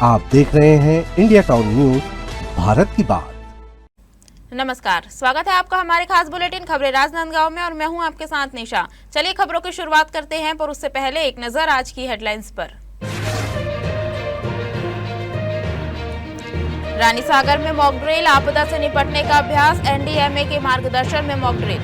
आप देख रहे हैं इंडिया टाउन न्यूज, भारत की बात। नमस्कार, स्वागत है आपका हमारे खास बुलेटिन खबरें राजनांदगांव में और मैं हूं आपके साथ निशा। चलिए खबरों की शुरुआत करते हैं, पर उससे पहले एक नजर आज की हेडलाइंस पर। रानीसागर में मॉक ड्रिल, आपदा से निपटने का अभ्यास, एनडीएमए के मार्गदर्शन में मॉक ड्रिल।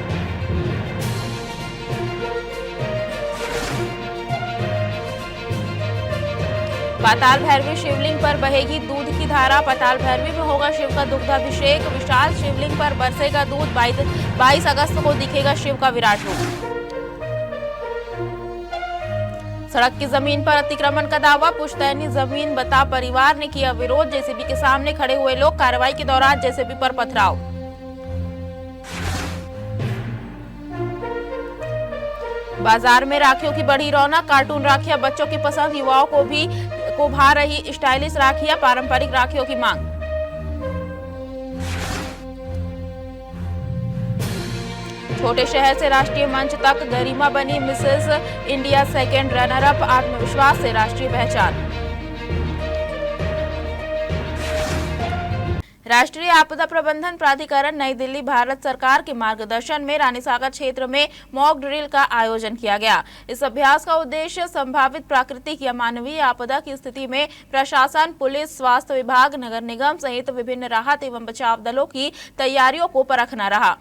पाताल भैरवी शिवलिंग पर बहेगी दूध की धारा, पाताल भैरवी में होगा शिव का दुग्धाभिषेक, विशाल शिवलिंग पर बरसेगा दूध, 22 अगस्त को दिखेगा शिव का विराट रूप। सड़क की जमीन पर अतिक्रमण का दावा, पुश्तैनी जमीन बता परिवार ने किया विरोध, जेसीबी के सामने खड़े हुए लोग, कार्रवाई के दौरान जेसीबी पर पथराव। बाजार में राखियों की बढ़ी रौनक, कार्टून राखियां बच्चों की पसंद, युवाओं को भा रही स्टाइलिश राखियां, पारंपरिक राखियों की मांग। छोटे शहर से राष्ट्रीय मंच तक गरिमा बनी Mrs India second runner up, आत्मविश्वास से राष्ट्रीय पहचान। राष्ट्रीय आपदा प्रबंधन प्राधिकरण नई दिल्ली भारत सरकार के मार्गदर्शन में रानीसागर क्षेत्र में मॉक ड्रिल का आयोजन किया गया। इस अभ्यास का उद्देश्य संभावित प्राकृतिक या मानवीय आपदा की स्थिति में प्रशासन, पुलिस, स्वास्थ्य विभाग, नगर निगम सहित विभिन्न राहत एवं बचाव दलों की तैयारियों को परखना रहा।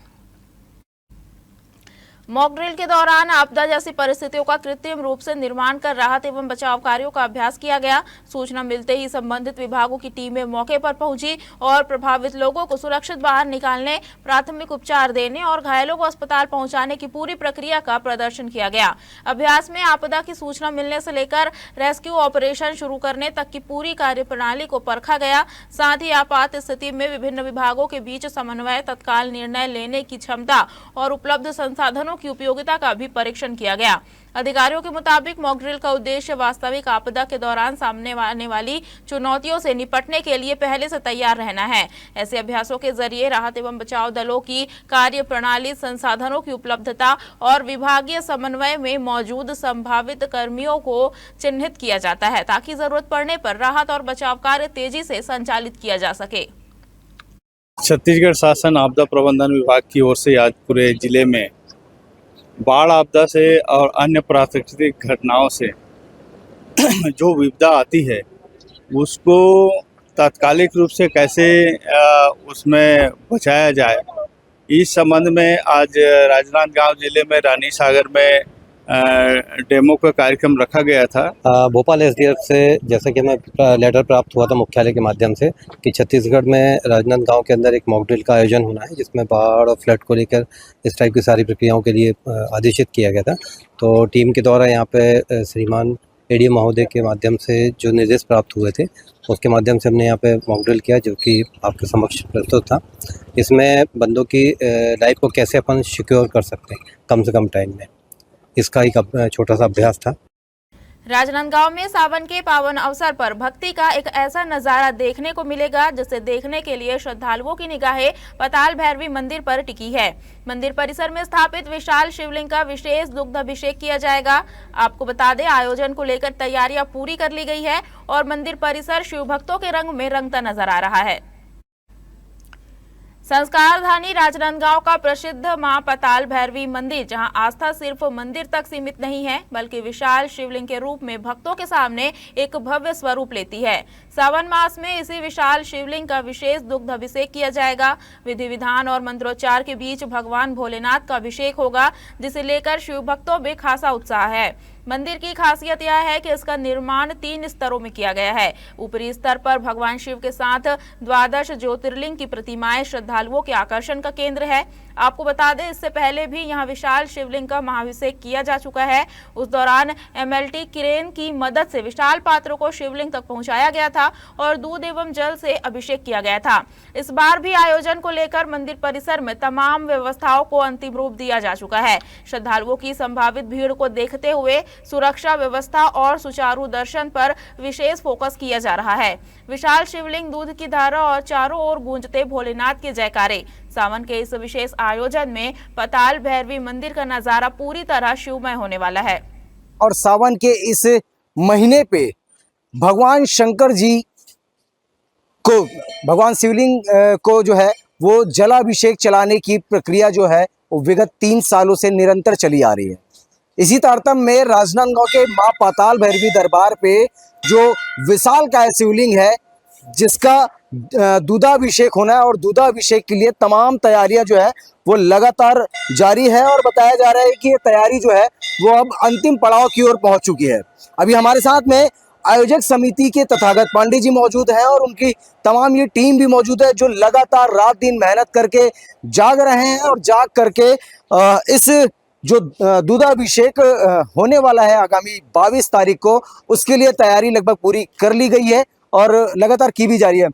मॉक ड्रिल के दौरान आपदा जैसी परिस्थितियों का कृत्रिम रूप से निर्माण कर राहत एवं बचाव कार्यों का अभ्यास किया गया। सूचना मिलते ही संबंधित विभागों की टीमें मौके पर पहुंची और प्रभावित लोगों को सुरक्षित बाहर निकालने, प्राथमिक उपचार देने और घायलों को अस्पताल पहुंचाने की पूरी प्रक्रिया का प्रदर्शन किया गया। अभ्यास में आपदा की सूचना मिलने से लेकर रेस्क्यू ऑपरेशन शुरू करने तक की पूरी कार्यप्रणाली को परखा गया। साथ ही आपात स्थिति में विभिन्न विभागों के बीच समन्वय, तत्काल निर्णय लेने की क्षमता और उपलब्ध संसाधनों की उपयोगिता का भी परीक्षण किया गया। अधिकारियों के मुताबिक मॉक ड्रिल का उद्देश्य वास्तविक आपदा के दौरान सामने आने वाली चुनौतियों से निपटने के लिए पहले से तैयार रहना है। ऐसे अभ्यासों के जरिए राहत एवं बचाव दलों की कार्य प्रणाली, संसाधनों की उपलब्धता और विभागीय समन्वय में मौजूद संभावित कर्मियों को चिन्हित किया जाता है, ताकि जरूरत पड़ने पर राहत और बचाव कार्य तेजी से संचालित किया जा सके। छत्तीसगढ़ शासन आपदा प्रबंधन विभाग की ओर से आज पूरे जिले में बाढ़ आपदा से और अन्य प्राकृतिक घटनाओं से जो विपदा आती है उसको तात्कालिक रूप से कैसे उसमें बचाया जाए, इस संबंध में आज राजनांदगांव जिले में रानीसागर में डेमो का कार्यक्रम रखा गया था। भोपाल एसडीएफ से जैसा कि हमें लेटर प्राप्त हुआ था मुख्यालय के माध्यम से कि छत्तीसगढ़ में राजनांदगांव के अंदर एक मॉक ड्रिल का आयोजन होना है, जिसमें बाढ़ और फ्लड को लेकर इस टाइप की सारी प्रक्रियाओं के लिए आदेशित किया गया था। तो टीम के द्वारा यहाँ पे श्रीमान एडीएम महोदय के माध्यम से जो निर्देश प्राप्त हुए थे उसके माध्यम से हमने यहाँ पे मॉक ड्रिल किया, जो कि आपके समक्ष प्रस्तुत था। इसमें बंदों की लाइफ को कैसे अपन सिक्योर कर सकते हैं कम से कम टाइम में, इसका एक छोटा सा अभ्यास था। राजनांदगांव में सावन के पावन अवसर पर भक्ति का एक ऐसा नजारा देखने को मिलेगा जिसे देखने के लिए श्रद्धालुओं की निगाहें पाताल भैरवी मंदिर पर टिकी है। मंदिर परिसर में स्थापित विशाल शिवलिंग का विशेष दुग्धाभिषेक किया जाएगा। आपको बता दें, आयोजन को लेकर तैयारियां पूरी कर ली गई है और मंदिर परिसर शिव भक्तों के रंग में रंगता नजर आ रहा है। संस्कारधानी राजनांदगांव का प्रसिद्ध मां पाताल भैरवी मंदिर, जहां आस्था सिर्फ मंदिर तक सीमित नहीं है बल्कि विशाल शिवलिंग के रूप में भक्तों के सामने एक भव्य स्वरूप लेती है। सावन मास में इसी विशाल शिवलिंग का विशेष दुग्ध अभिषेक किया जाएगा। विधि विधान और मंत्रोच्चार के बीच भगवान भोलेनाथ का अभिषेक होगा, जिसे लेकर शिव भक्तों में खासा उत्साह है। मंदिर की खासियत यह है कि इसका निर्माण 3 स्तरों में किया गया है। ऊपरी स्तर पर भगवान शिव के साथ 12 ज्योतिर्लिंग की प्रतिमाएं श्रद्धालुओं के आकर्षण का केंद्र है। आपको बता दें, इससे पहले भी यहां विशाल शिवलिंग का महाभिषेक किया जा चुका है। उस दौरान एमएलटी क्रेन की मदद से विशाल पात्रों को शिवलिंग तक पहुंचाया गया था और दूध एवं जल से अभिषेक किया गया था। इस बार भी आयोजन को लेकर मंदिर परिसर में तमाम व्यवस्थाओं को अंतिम रूप दिया जा चुका है। श्रद्धालुओं की संभावित भीड़ को देखते हुए सुरक्षा व्यवस्था और सुचारू दर्शन पर विशेष फोकस किया जा रहा है। विशाल शिवलिंग, दूध की धारा और चारों ओर गूंजते भोलेनाथ के जयकारे। सावन के इस विशेष आयोजन में पाताल भैरवी मंदिर का नजारा पूरी तरह शिवमय होने वाला है। और सावन के इस महीने पे भगवान शंकर जी को भगवान शिवलिंग को जो है वो जलाभिषेक चलाने की प्रक्रिया जो है वो विगत 3 सालों से निरंतर चली आ रही है। इसी तारतम्य में राजनांदगांव के मां पाताल भैरवी दरबार पे जो विशालकाय शिवलिंग है जिसका दूधाभिषेक होना है और दूधाभिषेक के लिए तमाम तैयारियां जो है वो लगातार जारी है और बताया जा रहा है कि ये तैयारी जो है वो अब अंतिम पड़ाव की ओर पहुंच चुकी है। अभी हमारे साथ में आयोजक समिति के तथागत पांडे जी मौजूद हैं और उनकी तमाम ये टीम भी मौजूद है जो लगातार रात दिन मेहनत करके जाग रहे हैं और जाग करके इस जो दूधाभिषेक होने वाला है आगामी 22 तारीख को उसके लिए तैयारी लगभग पूरी कर ली गई है और लगातार की भी जा रही है।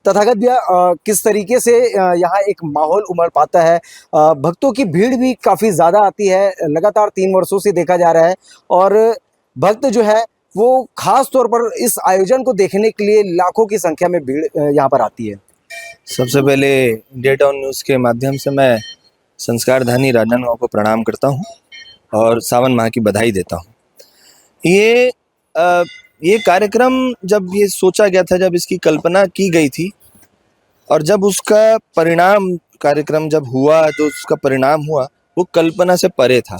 तथागत भैया किस तरीके से यहाँ एक माहौल उमड़ पाता है? भक्तों की भीड़ भी काफ़ी ज़्यादा आती है, लगातार 3 वर्षों से देखा जा रहा है और भक्त जो है वो खास तौर पर इस आयोजन को देखने के लिए लाखों की संख्या में भीड़ यहाँ पर आती है। सबसे पहले इंडिया टाउन न्यूज़ के माध्यम से मैं संस्कार धानी राजनांदगांव को प्रणाम करता हूँ और सावन माह की बधाई देता हूँ। ये कार्यक्रम जब ये सोचा गया था, जब इसकी कल्पना की गई थी और जब उसका परिणाम कार्यक्रम जब हुआ तो उसका परिणाम हुआ वो कल्पना से परे था,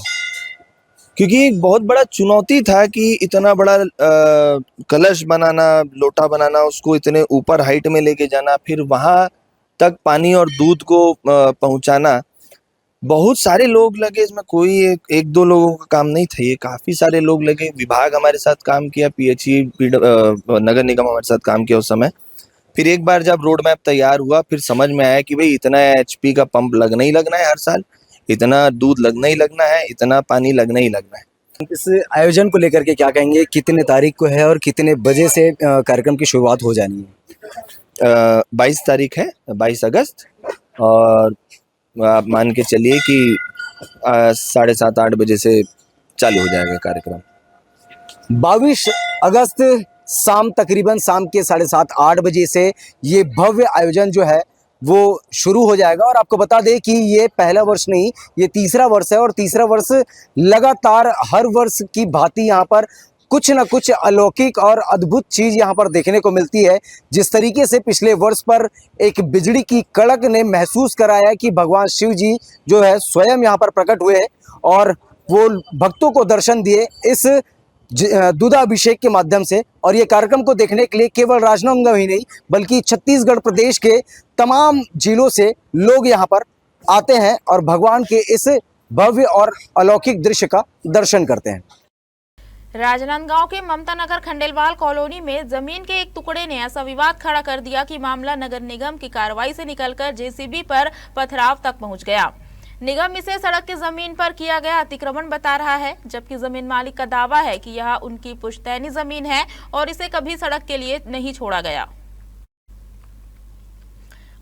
क्योंकि एक बहुत बड़ा चुनौती था कि इतना बड़ा कलश बनाना, लोटा बनाना, उसको इतने ऊपर हाइट में लेके जाना, फिर वहाँ तक पानी और दूध को पहुँचाना। बहुत सारे लोग लगे इसमें, कोई एक दो लोगों का काम नहीं था, ये काफ़ी सारे लोग लगे। विभाग हमारे साथ काम किया, PHE नगर निगम हमारे साथ काम किया उस समय। फिर एक बार जब रोड मैप तैयार हुआ फिर समझ में आया कि भाई इतना HP का पंप लगना ही लगना है हर साल, इतना दूध लगना ही लगना है, इतना पानी लगना ही लगना है। इस आयोजन को लेकर के क्या कहेंगे? कितने तारीख को है और कितने बजे से कार्यक्रम की शुरुआत हो जानी है? 22 तारीख है, 22 अगस्त, और आप मान के चलिए कि 7:30-8 बजे से चालू हो जाएगा कार्यक्रम। 22 अगस्त तकरीबन शाम के 7:30-8 बजे से ये भव्य आयोजन जो है वो शुरू हो जाएगा। और आपको बता दें कि ये पहला वर्ष नहीं, ये तीसरा वर्ष है और तीसरा वर्ष लगातार हर वर्ष की भांति यहाँ पर कुछ न कुछ अलौकिक और अद्भुत चीज़ यहाँ पर देखने को मिलती है। जिस तरीके से पिछले वर्ष पर एक बिजली की कड़क ने महसूस कराया कि भगवान शिव जी जो है स्वयं यहाँ पर प्रकट हुए और वो भक्तों को दर्शन दिए इस दूधाभिषेक के माध्यम से। और ये कार्यक्रम को देखने के लिए केवल राजनांदगांव ही नहीं बल्कि छत्तीसगढ़ प्रदेश के तमाम जिलों से लोग यहाँ पर आते हैं और भगवान के इस भव्य और अलौकिक दृश्य का दर्शन करते हैं। राजनांदगांव के ममता नगर खंडेलवाल कॉलोनी में जमीन के एक टुकड़े ने ऐसा विवाद खड़ा कर दिया कि मामला नगर निगम की कार्रवाई से निकलकर JCB पर पथराव तक पहुंच गया। निगम इसे सड़क की जमीन पर किया गया अतिक्रमण बता रहा है, जबकि जमीन मालिक का दावा है कि यह उनकी पुश्तैनी जमीन है और इसे कभी सड़क के लिए नहीं छोड़ा गया।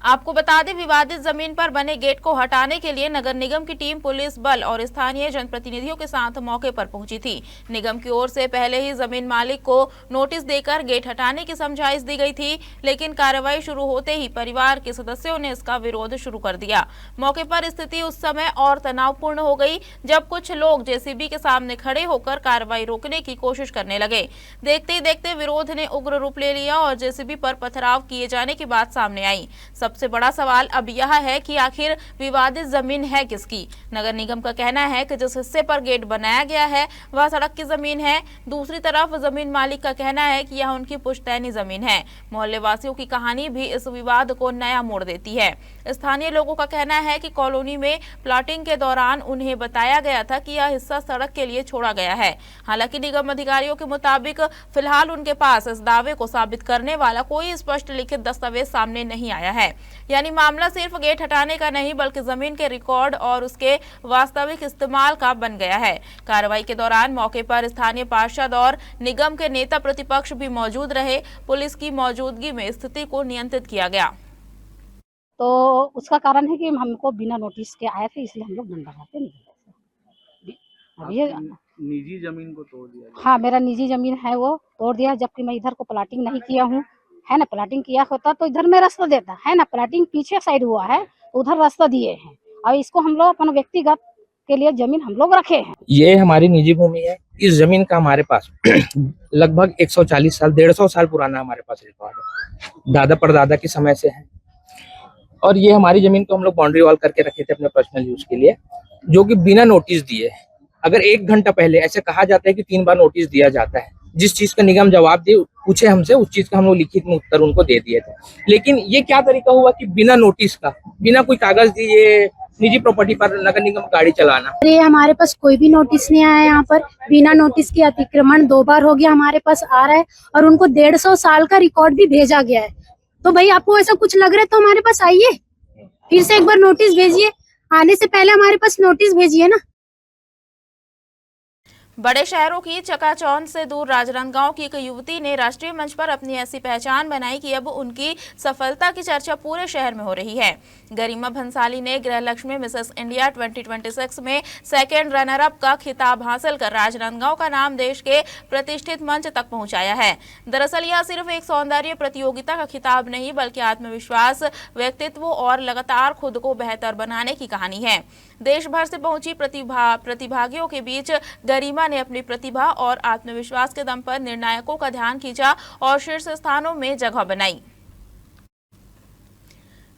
आपको बता दें, विवादित जमीन पर बने गेट को हटाने के लिए नगर निगम की टीम पुलिस बल और स्थानीय जनप्रतिनिधियों के साथ मौके पर पहुंची थी। निगम की ओर से पहले ही जमीन मालिक को नोटिस देकर गेट हटाने की समझाइश दी गई थी, लेकिन कार्रवाई शुरू होते ही परिवार के सदस्यों ने इसका विरोध शुरू कर दिया। मौके पर स्थिति उस समय और तनावपूर्ण हो गई जब कुछ लोग JCB के सामने खड़े होकर कार्रवाई रोकने की कोशिश करने लगे। देखते ही देखते विरोध ने उग्र रूप ले लिया और JCB पर पथराव किए जाने की बात सामने आई। सबसे बड़ा सवाल अब यह है कि आखिर विवादित जमीन है किसकी। नगर निगम का कहना है कि जिस हिस्से पर गेट बनाया गया है वह सड़क की जमीन है। दूसरी तरफ जमीन मालिक का कहना है कि यह उनकी पुश्तैनी जमीन है। मोहल्ले वासियों की कहानी भी इस विवाद को नया मोड़ देती है। स्थानीय लोगों का कहना है कि कॉलोनी में प्लॉटिंग के दौरान उन्हें बताया गया था कि यह हिस्सा सड़क के लिए छोड़ा गया है। हालांकि निगम अधिकारियों के मुताबिक फिलहाल उनके पास इस दावे को साबित करने वाला कोई स्पष्ट लिखित दस्तावेज सामने नहीं आया है। यानी मामला सिर्फ गेट हटाने का नहीं बल्कि जमीन के रिकॉर्ड और उसके वास्तविक इस्तेमाल का बन गया है। कार्रवाई के दौरान मौके पर स्थानीय पार्षद और निगम के नेता प्रतिपक्ष भी मौजूद रहे। पुलिस की मौजूदगी में स्थिति को नियंत्रित किया गया। तो उसका कारण है कि हमको बिना नोटिस के आए थे, इसलिए हम लोग डंडा मारते नहीं। अब ये निजी जमीन को तोड़ दिया? हाँ, मेरा निजी जमीन है वो तोड़ दिया, जबकि मैं इधर को प्लाटिंग नहीं किया हूँ, है ना। प्लाटिंग किया होता तो इधर में रास्ता देता, है ना। प्लाटिंग पीछे साइड हुआ है, उधर रास्ता दिए हैं और इसको हम लोग अपना व्यक्तिगत के लिए जमीन हम लोग रखे हैं। ये हमारी निजी भूमि है। इस जमीन का हमारे पास लगभग 140 साल 150 साल पुराना हमारे पास रिकॉर्ड है। दादा परदादा के समय से है। और ये हमारी जमीन को हम लोग बाउंड्री वॉल करके रखे थे अपने पर्सनल यूज के लिए, जो कि बिना नोटिस दिए। अगर 1 घंटा पहले, ऐसे कहा जाता है कि 3 बार नोटिस दिया जाता है, जिस चीज का निगम जवाब दे पूछे हमसे, उस चीज का हम लोग लिखित में उत्तर उनको दे दिए थे। लेकिन ये क्या तरीका हुआ कि बिना नोटिस का, बिना कोई कागज दिए निजी प्रॉपर्टी पर नगर निगम गाड़ी चलाना। ये हमारे पास कोई भी नोटिस नहीं आया। यहाँ पर बिना नोटिस के अतिक्रमण 2 बार हो गया हमारे पास आ रहा है, और उनको 150 साल का रिकॉर्ड भी भेजा गया है। तो भाई आपको ऐसा कुछ लग रहा है तो हमारे पास आइए, फिर से एक बार नोटिस भेजिए, आने से पहले हमारे पास नोटिस भेजिए ना। बड़े शहरों की चकाचौंध से दूर राजनांदगांव की एक युवती ने राष्ट्रीय मंच पर अपनी ऐसी पहचान बनाई कि अब उनकी सफलता की चर्चा पूरे शहर में हो रही है। गरिमा भंसाली ने गृहलक्ष्मी मिसेस इंडिया 2026 में सेकंड रनर अप का खिताब हासिल कर राजनांदगांव का नाम देश के प्रतिष्ठित मंच तक पहुंचाया है। दरअसल यह सिर्फ एक सौंदर्य प्रतियोगिता का खिताब नहीं, बल्कि आत्मविश्वास, व्यक्तित्व और लगातार खुद को बेहतर बनाने की कहानी है। देश भर से पहुंची प्रतिभागियों के बीच गरिमा ने अपनी प्रतिभा और आत्मविश्वास के दम पर निर्णायकों का ध्यान खींचा और शीर्ष स्थानों में जगह बनाई।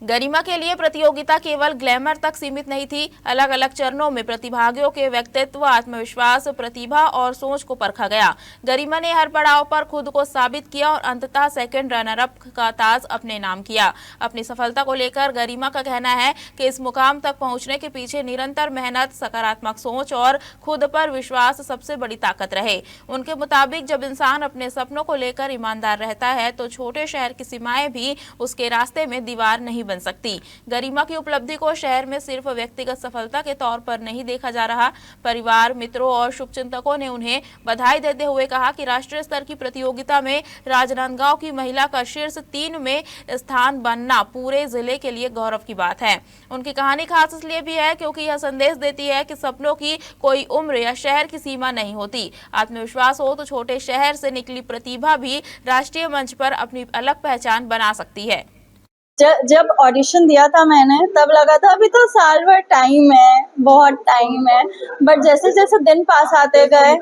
गरिमा के लिए प्रतियोगिता केवल ग्लैमर तक सीमित नहीं थी। अलग अलग चरणों में प्रतिभागियों के व्यक्तित्व, आत्मविश्वास, प्रतिभा और सोच को परखा गया। गरिमा ने हर पड़ाव पर खुद को साबित किया और अंततः सेकंड रनर अप का ताज अपने नाम किया। अपनी सफलता को लेकर गरिमा का कहना है कि इस मुकाम तक पहुंचने के पीछे निरंतर मेहनत, सकारात्मक सोच और खुद पर विश्वास सबसे बड़ी ताकत रहे। उनके मुताबिक जब इंसान अपने सपनों को लेकर ईमानदार रहता है तो छोटे शहर की सीमाएं भी उसके रास्ते में दीवार नहीं बन सकती। गरिमा की उपलब्धि को शहर में सिर्फ व्यक्तिगत सफलता के तौर पर नहीं देखा जा रहा। परिवार, मित्रों और शुभचिंतकों ने उन्हें बधाई देते हुए कहा कि राष्ट्रीय स्तर की प्रतियोगिता में राजनांदगांव की महिला का शीर्ष 3 में स्थान बनना पूरे जिले के लिए गौरव की बात है। उनकी कहानी खास इसलिए भी है क्योंकि यह संदेश देती है कि सपनों की कोई उम्र या शहर की सीमा नहीं होती। आत्मविश्वास हो तो छोटे शहर से निकली प्रतिभा भी राष्ट्रीय मंच पर अपनी अलग पहचान बना सकती है। जब ऑडिशन दिया था मैंने, तब लगा था अभी तो साल भर टाइम है, बहुत टाइम है। बट जैसे जैसे दिन पास आते गए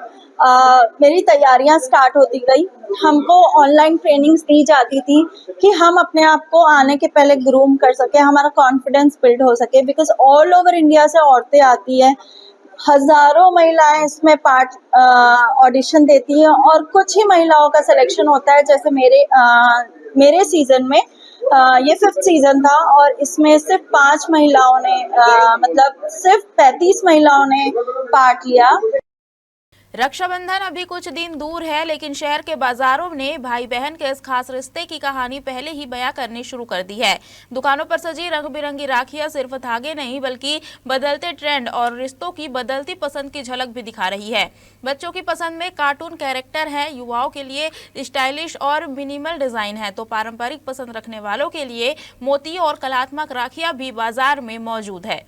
मेरी तैयारियां स्टार्ट होती गई। हमको ऑनलाइन ट्रेनिंग्स दी जाती थी कि हम अपने आप को आने के पहले ग्रूम कर सके, हमारा कॉन्फिडेंस बिल्ड हो सके। बिकॉज ऑल ओवर इंडिया से औरतें आती हैं, हजारों महिलाएं इसमें पार्ट ऑडिशन देती हैं और कुछ ही महिलाओं का सिलेक्शन होता है। जैसे मेरे सीजन में ये 5th सीजन था और इसमें सिर्फ 5 महिलाओं ने मतलब सिर्फ 35 महिलाओं ने पार्ट लिया। रक्षाबंधन अभी कुछ दिन दूर है, लेकिन शहर के बाजारों ने भाई बहन के इस खास रिश्ते की कहानी पहले ही बयां करनी शुरू कर दी है। दुकानों पर सजी रंग बिरंगी राखियां सिर्फ धागे नहीं बल्कि बदलते ट्रेंड और रिश्तों की बदलती पसंद की झलक भी दिखा रही है। बच्चों की पसंद में कार्टून कैरेक्टर है, युवाओं के लिए स्टाइलिश और मिनिमल डिजाइन है, तो पारंपरिक पसंद रखने वालों के लिए मोती और कलात्मक राखियां भी बाजार में मौजूद है।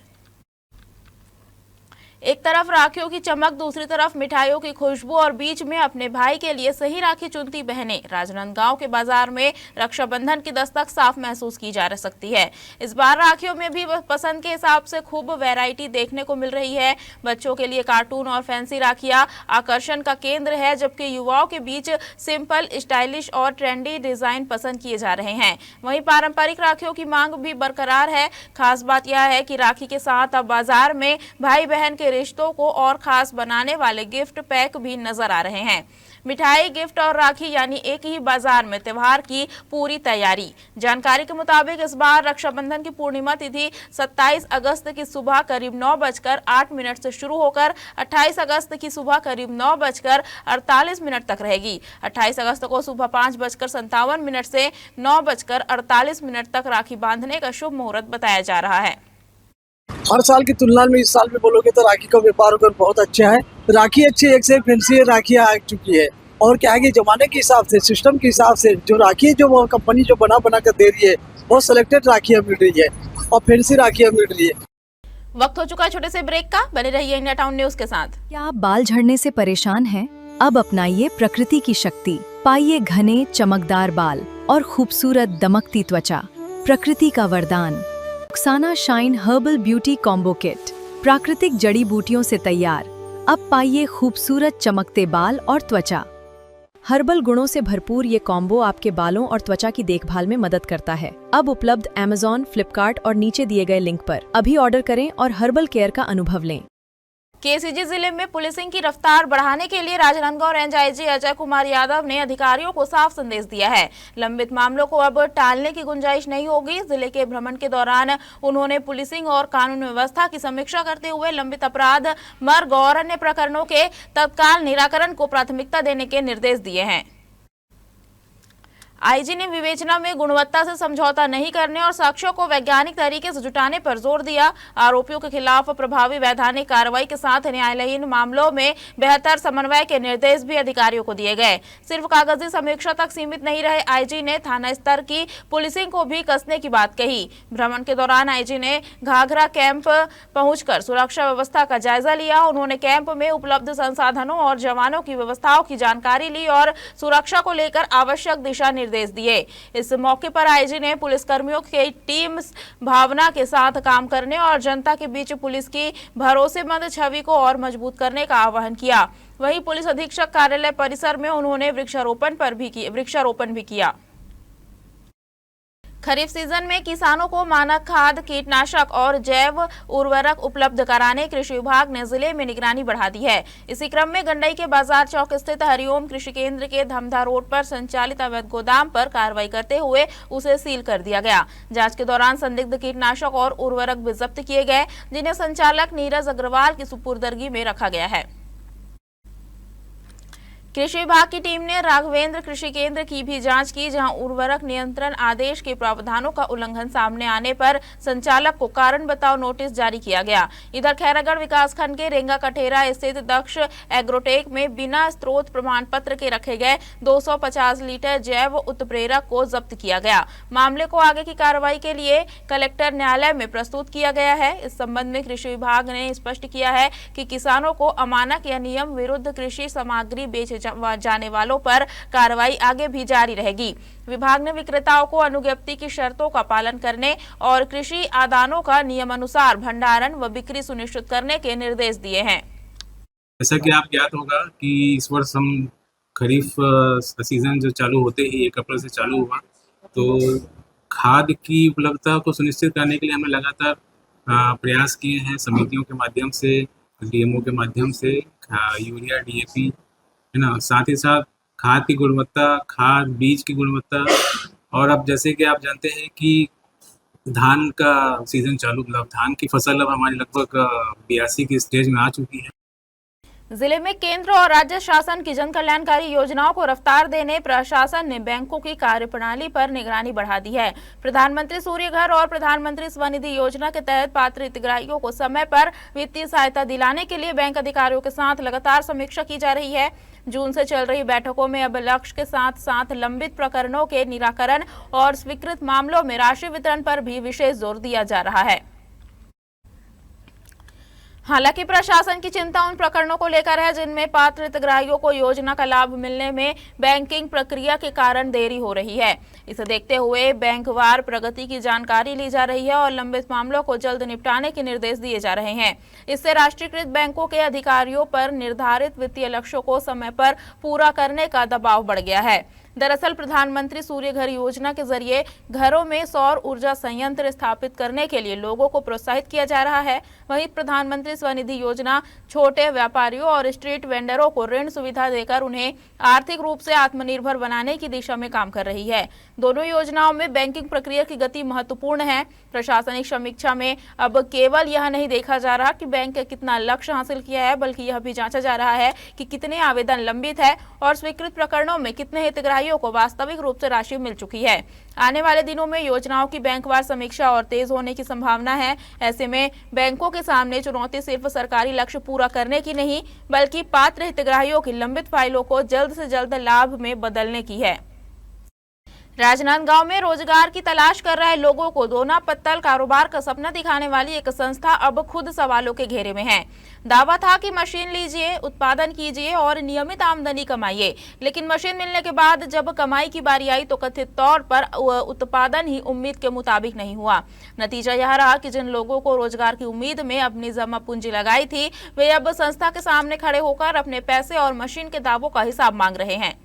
एक तरफ राखियों की चमक, दूसरी तरफ मिठाइयों की खुशबू और बीच में अपने भाई के लिए सही राखी चुनती बहनें। राजनांदगांव के बाजार में रक्षाबंधन की दस्तक साफ महसूस की जा सकती है। इस बार राखियों में भी पसंद के हिसाब से खूब वैरायटी देखने को मिल रही है। बच्चों के लिए कार्टून और फैंसी राखियां आकर्षण का केंद्र है, जबकि युवाओं के बीच सिंपल, स्टाइलिश और ट्रेंडी डिजाइन पसंद किए जा रहे हैं। वहीं पारंपरिक राखियों की मांग भी बरकरार है। खास बात यह है कि राखी के साथ अब बाजार में भाई बहन के रिश्तों को और खास बनाने वाले गिफ्ट पैक भी नजर आ रहे हैं। मिठाई, गिफ्ट और राखी यानी एक ही बाजार में त्योहार की पूरी तैयारी। जानकारी के मुताबिक इस बार रक्षाबंधन की पूर्णिमा तिथि 27 अगस्त की सुबह करीब 9:08 से शुरू होकर 28 अगस्त की सुबह करीब 9:48 तक रहेगी। 28 अगस्त को सुबह 5:57 से 9:48 तक राखी बांधने का शुभ मुहूर्त बताया जा रहा है। हर साल की तुलना में इस साल में बोलोगे तो राखी का व्यापार अगर बहुत अच्छा है। राखी अच्छी, एक से एक फैंसी राखियाँ आ चुकी है और क्या है कि जमाने के हिसाब से, सिस्टम के हिसाब से जो राखी जो वो कंपनी जो बना कर दे रही है, बहुत सिलेक्टेड राखियाँ मिल रही है और फैंसी राखियाँ मिल रही है। वक्त हो चुका है छोटे से ब्रेक का। बने रहिए इंडिया टाउन न्यूज के साथ। क्या आप बाल झड़ने से परेशान हैं? अब अपनाइए प्रकृति की शक्ति, पाइए घने चमकदार बाल और खूबसूरत दमकती त्वचा। प्रकृति का वरदान Rukhsana shine herbal beauty combo kit, प्राकृतिक जड़ी बूटियों से तैयार। अब पाइए खूबसूरत चमकते बाल और त्वचा। हर्बल गुणों से भरपूर ये कॉम्बो आपके बालों और त्वचा की देखभाल में मदद करता है। अब उपलब्ध Amazon, फ्लिपकार्ट और नीचे दिए गए लिंक पर अभी ऑर्डर करें और हर्बल केयर का अनुभव लें। केसीजी जिले में पुलिसिंग की रफ्तार बढ़ाने के लिए राजनांदगांव रेंज आईजी अजय कुमार यादव ने अधिकारियों को साफ संदेश दिया है। लंबित मामलों को अब टालने की गुंजाइश नहीं होगी। जिले के भ्रमण के दौरान उन्होंने पुलिसिंग और कानून व्यवस्था की समीक्षा करते हुए लंबित अपराध, मर्ग और अन्य प्रकरणों के तत्काल निराकरण को प्राथमिकता देने के निर्देश दिए हैं। आईजी ने विवेचना में गुणवत्ता से समझौता नहीं करने और साक्ष्यों को वैज्ञानिक तरीके से जुटाने पर जोर दिया। आरोपियों के खिलाफ प्रभावी वैधानिक कार्रवाई के साथ न्यायालयीन मामलों में बेहतर समन्वय के निर्देश भी अधिकारियों को दिए गए। सिर्फ कागजी समीक्षा तक सीमित नहीं रहे आईजी ने थाना स्तर की पुलिसिंग को भी कसने की बात कही। भ्रमण के दौरान आईजी ने घाघरा कैंप पहुंचकर सुरक्षा व्यवस्था का जायजा लिया। उन्होंने कैंप में उपलब्ध संसाधनों और जवानों की व्यवस्थाओं की जानकारी ली और सुरक्षा को लेकर आवश्यक दिशा निर्देश दिए। इस मौके पर आईजी ने पुलिसकर्मियों की टीम भावना के साथ काम करने और जनता के बीच पुलिस की भरोसेमंद छवि को और मजबूत करने का आह्वान किया। वहीं पुलिस अधीक्षक कार्यालय परिसर में उन्होंने वृक्षारोपण भी किया। खरीफ सीजन में किसानों को मानक खाद, कीटनाशक और जैव उर्वरक उपलब्ध कराने कृषि विभाग ने जिले में निगरानी बढ़ा दी है। इसी क्रम में गंडई के बाजार चौक स्थित हरिओम कृषि केंद्र के धमधा रोड पर संचालित अवैध गोदाम पर कार्रवाई करते हुए उसे सील कर दिया गया। जांच के दौरान संदिग्ध कीटनाशक और उर्वरक भी जब्त किए गए, जिन्हें संचालक नीरज अग्रवाल की सुपुर्दगी में रखा गया है। कृषि विभाग की टीम ने राघवेंद्र कृषि केंद्र की भी जांच की, जहां उर्वरक नियंत्रण आदेश के प्रावधानों का उल्लंघन सामने आने पर संचालक को कारण बताओ नोटिस जारी किया गया। इधर खैरागढ़ विकासखंड के रेंगा कठेरा स्थित दक्ष एग्रोटेक में बिना स्रोत प्रमाण पत्र के रखे गए 250 लीटर जैव उत्प्रेरक को जब्त किया गया। मामले को आगे की कार्रवाई के लिए कलेक्टर न्यायालय में प्रस्तुत किया गया है। इस संबंध में कृषि विभाग ने स्पष्ट किया है कि किसानों को अमानक या नियम विरुद्ध कृषि सामग्री बेचे जाने वालों पर कार्रवाई आगे भी जारी रहेगी। विभाग ने विक्रेताओं को अनुज्ञप्ति की शर्तों का पालन करने और कृषि आदानों का नियमानुसार भंडारण व बिक्री सुनिश्चित करने के निर्देश दिए हैं। जैसा कि आप ज्ञात होगा कि इस वर्ष हम खरीफ सीजन जो चालू होते ही 1 अप्रैल से चालू हुआ, तो खाद की उपलब्धता को सुनिश्चित करने के लिए हमें लगातार प्रयास किए हैं। समितियों के माध्यम से, डीएमओ के माध्यम से, यूरिया, डीएपी, है ना, साथ ही साथ खाद की गुणवत्ता, खाद बीज की गुणवत्ता। और अब जैसे कि आप जानते हैं कि धान का सीजन चालू, मतलब धान की फसल अब हमारी लगभग 82 की स्टेज में आ चुकी है। जिले में केंद्र और राज्य शासन की जन कल्याणकारी योजनाओं को रफ्तार देने प्रशासन ने बैंकों की कार्यप्रणाली पर निगरानी बढ़ा दी है। प्रधानमंत्री सूर्य घर और प्रधानमंत्री स्वनिधि योजना के तहत पात्र हितग्राहियों को समय पर वित्तीय सहायता दिलाने के लिए बैंक अधिकारियों के साथ लगातार समीक्षा की जा रही है। जून से चल रही बैठकों में अब लक्ष्य के साथ साथ लंबित प्रकरणों के निराकरण और स्वीकृत मामलों में राशि वितरण पर भी विशेष जोर दिया जा रहा है। हालांकि प्रशासन की चिंता उन प्रकरणों को लेकर है जिनमें पात्र हितग्राहियों को योजना का लाभ मिलने में बैंकिंग प्रक्रिया के कारण देरी हो रही है। इसे देखते हुए बैंकवार प्रगति की जानकारी ली जा रही है और लंबित मामलों को जल्द निपटाने के निर्देश दिए जा रहे हैं। इससे राष्ट्रीयकृत बैंकों के अधिकारियों पर निर्धारित वित्तीय लक्ष्यों को समय पर पूरा करने का दबाव बढ़ गया है। दरअसल प्रधानमंत्री सूर्य घर योजना के जरिए घरों में सौर ऊर्जा संयंत्र स्थापित करने के लिए लोगों को प्रोत्साहित किया जा रहा है। वहीं प्रधानमंत्री स्वनिधि योजना छोटे व्यापारियों और स्ट्रीट वेंडरों को ऋण सुविधा देकर उन्हें आर्थिक रूप से आत्मनिर्भर बनाने की दिशा में काम कर रही है। दोनों योजनाओं में बैंकिंग प्रक्रिया की गति महत्वपूर्ण है। प्रशासनिक समीक्षा में अब केवल यह नहीं देखा जा रहा कि बैंक कितना लक्ष्य हासिल किया है, बल्कि यह भी जांचा जा रहा है कि कितने आवेदन लंबित है और स्वीकृत प्रकरणों में कितने हितग्राहियों को वास्तविक रूप से राशि मिल चुकी है। आने वाले दिनों में योजनाओं की बैंकवार समीक्षा और तेज होने की संभावना है। ऐसे में बैंकों के सामने चुनौती सिर्फ सरकारी लक्ष्य पूरा करने की नहीं, बल्कि पात्र हितग्राहियों की लंबित फाइलों को जल्द से जल्द लाभ में बदलने की है। राजनांदगांव में रोजगार की तलाश कर रहे लोगों को दोना पत्तल कारोबार का सपना दिखाने वाली एक संस्था अब खुद सवालों के घेरे में है। दावा था कि मशीन लीजिए, उत्पादन कीजिए और नियमित आमदनी कमाइए, लेकिन मशीन मिलने के बाद जब कमाई की बारी आई तो कथित तौर पर उत्पादन ही उम्मीद के मुताबिक नहीं हुआ। नतीजा यह रहा कि जिन लोगों को रोजगार की उम्मीद में अपनी जमा पूंजी लगाई थी, वे अब संस्था के सामने खड़े होकर अपने पैसे और मशीन के दावों का हिसाब मांग रहे हैं।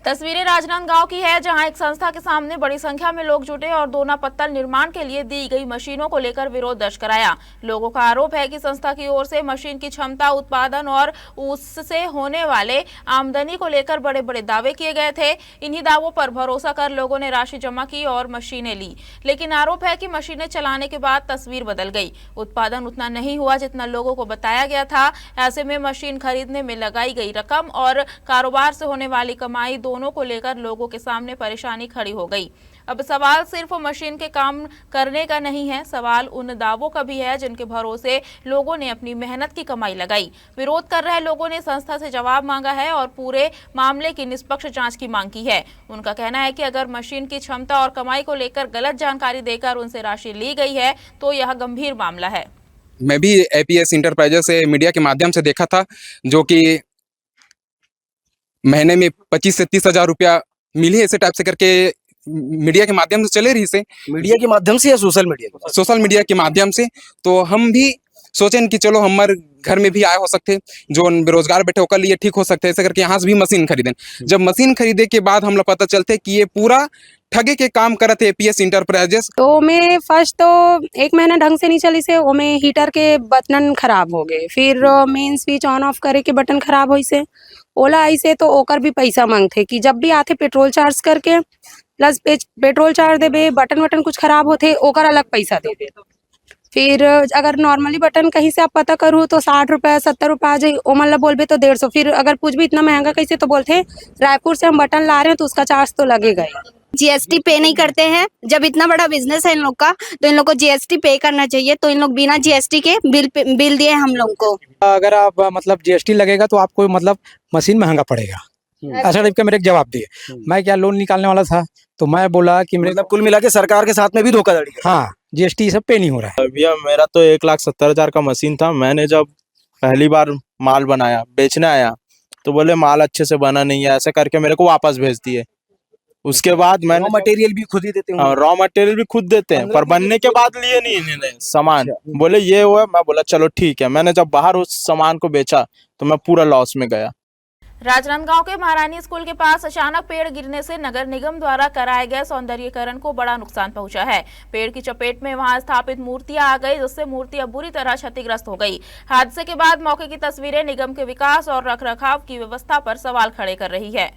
तस्वीरें राजनांदगांव की है, जहां एक संस्था के सामने बड़ी संख्या में लोग जुटे और दोना पत्तल निर्माण के लिए दी गई मशीनों को लेकर विरोध दर्ज कराया। लोगों का आरोप है कि संस्था की ओर से मशीन की क्षमता, उत्पादन और उससे होने वाले आमदनी को लेकर बड़े बड़े दावे किए गए थे। इन्हीं दावों पर भरोसा कर लोगों ने राशि जमा की और मशीनें ली, लेकिन आरोप है कि मशीनें चलाने के बाद तस्वीर बदल गई। उत्पादन उतना नहीं हुआ जितना लोगों को बताया गया था। ऐसे में मशीन खरीदने में लगाई गई रकम और कारोबार से होने वाली कमाई दोनों को लेकर लोगों के सामने परेशानी खड़ी हो गई। अब सवाल सिर्फ मशीन के काम करने का नहीं है, सवाल उन दावों का भी है जिनके भरोसे लोगों ने अपनी मेहनत की कमाई लगाई। विरोध कर रहे लोगों ने संस्था से जवाब मांगा है और पूरे मामले की निष्पक्ष जांच की मांग की है। उनका कहना है कि अगर मशीन की क्षमता और कमाई को लेकर गलत जानकारी देकर उनसे राशि ली गई है तो यह गंभीर मामला है। मैं भी एपीएस इंटरप्राइजेस से मीडिया के माध्यम से देखा था, जो कि महीने में 25 से 30 हजार रुपया मिली है, ऐसे टाइप से करके मीडिया के माध्यम से चले रही से। मीडिया के माध्यम से या सोशल मीडिया के माध्यम से। तो हम भी सोचें कि चलो हमारे घर में भी आए हो सकते, जो बेरोजगार बैठे होकर लिए ठीक हो सकते, ऐसे करके यहाँ से भी मशीन खरीदें। जब मशीन खरीदे के बाद हम लोग पता चलते कि ये पूरा ठगे के काम करत है एपीएस इंटरप्राइजेस। तो मैं फर्स्ट तो 1 महीना ढंग से नहीं चली से, वो में हीटर के बटन खराब हो गए, फिर मेन स्विच ऑन ऑफ करे के बटन खराब हुई से, ओला आई से तो ओकर भी पैसा मांगते कि जब भी आते पेट्रोल चार्ज करके प्लस पेट्रोल चार्ज देबे, बटन कुछ खराब होते ओकर अलग पैसा देबे। फिर अगर नॉर्मली बटन कहीं से आप पता करूँ तो 60 रुपये 70 रुपये आ जाए, ओ मतलब बोलबे तो 150। फिर अगर पूछ भी इतना महंगा कैसे, तो बोलते रायपुर से हम बटन ला रहे हैं तो उसका चार्ज तो लगेगा ही। जीएसटी पे नहीं करते हैं। जब इतना बड़ा बिजनेस है इन लोग का तो इन लोग को जीएसटी पे करना चाहिए, तो इन लोग बिना जीएसटी के बिल दिए हम लोग को। अगर आप मतलब जीएसटी लगेगा तो आपको मतलब मशीन महंगा पड़ेगा, ऐसा टाइप का मेरे एक जवाब दिए। मैं क्या लोन निकालने वाला था तो मैं बोला कि मतलब कुल मिला के सरकार के साथ में भी धोखाधड़ी। हाँ, जीएसटी सब पे नहीं हो रहा है। भैया मेरा तो 1,70,000 का मशीन था। मैंने जब पहली बार माल बनाया, बेचने आया तो बोले माल अच्छे से बना नहीं है, ऐसे करके मेरे को वापस भेज दिए। उसके बाद मैंने मटेरियल भी खुद ही देते हैं। रॉ मटेरियल भी खुद देते हैं, पर बनने के बाद लिए नहीं इन्होंने सामान। बोले ये हुआ, मैं बोला चलो ठीक है। मैंने जब बाहर उस सामान को बेचा तो मैं पूरा लॉस में गया। राजनांदगांव के महारानी स्कूल के पास अचानक पेड़ गिरने से नगर निगम द्वारा कराए गए सौंदर्यीकरण को बड़ा नुकसान पहुंचा है। पेड़ की चपेट में वहां स्थापित मूर्तियां आ गई, जिससे मूर्तियां बुरी तरह क्षतिग्रस्त हो गई। हादसे के बाद मौके की तस्वीरें निगम के विकास और रखरखाव की व्यवस्था पर सवाल खड़े कर रही है।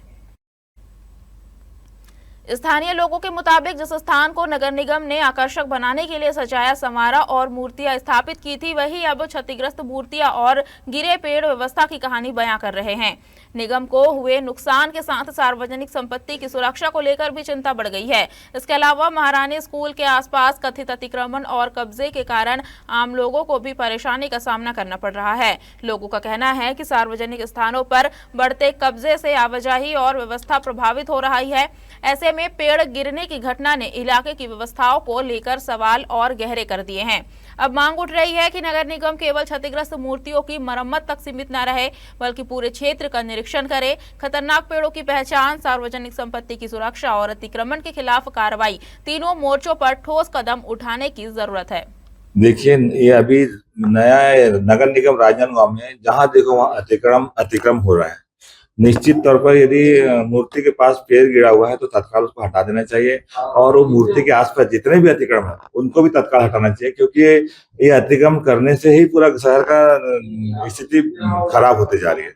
स्थानीय लोगों के मुताबिक जिस स्थान को नगर निगम ने आकर्षक बनाने के लिए सजाया संवारा और मूर्तियां स्थापित की थी, वही अब क्षतिग्रस्त मूर्तियां और गिरे पेड़ व्यवस्था की कहानी बयां कर रहे हैं। निगम को हुए नुकसान के साथ सार्वजनिक संपत्ति की सुरक्षा को लेकर भी चिंता बढ़ गई है। इसके अलावा महारानी स्कूल के आसपास कथित अतिक्रमण और कब्जे के कारण आम लोगों को भी परेशानी का सामना करना पड़ रहा है। लोगों का कहना है कि सार्वजनिक स्थानों पर बढ़ते कब्जे से आवाजाही और व्यवस्था प्रभावित हो रही है। ऐसे में पेड़ गिरने की घटना ने इलाके की व्यवस्थाओं को लेकर सवाल और गहरे कर दिए हैं। अब मांग उठ रही है कि नगर निगम केवल क्षतिग्रस्त मूर्तियों की मरम्मत तक सीमित न रहे, बल्कि पूरे क्षेत्र का निरीक्षण करे, खतरनाक पेड़ों की पहचान, सार्वजनिक संपत्ति की सुरक्षा और अतिक्रमण के खिलाफ कार्रवाई, तीनों मोर्चों पर ठोस कदम उठाने की जरूरत है। देखिए, ये अभी नया नगर निगम राजनांदगांव में जहाँ देखो वहाँ अतिक्रम हो रहा है। निश्चित तौर पर यदि मूर्ति के पास पेड़ गिरा हुआ है तो तत्काल उसको हटा देना चाहिए, और वो मूर्ति के आसपास जितने भी अतिक्रम है उनको भी तत्काल हटाना चाहिए, क्योंकि ये अतिक्रम करने से ही पूरा शहर का स्थिति खराब होती जा रही है।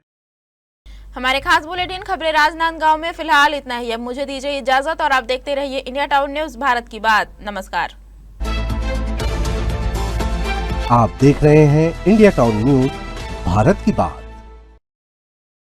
हमारे खास बुलेटिन खबरें राजनांदगांव में फिलहाल इतना ही। अब मुझे दीजिए इजाजत और आप देखते रहिए इंडिया टाउन न्यूज, भारत की बात। नमस्कार। आप देख रहे हैं इंडिया टाउन न्यूज, भारत की बात।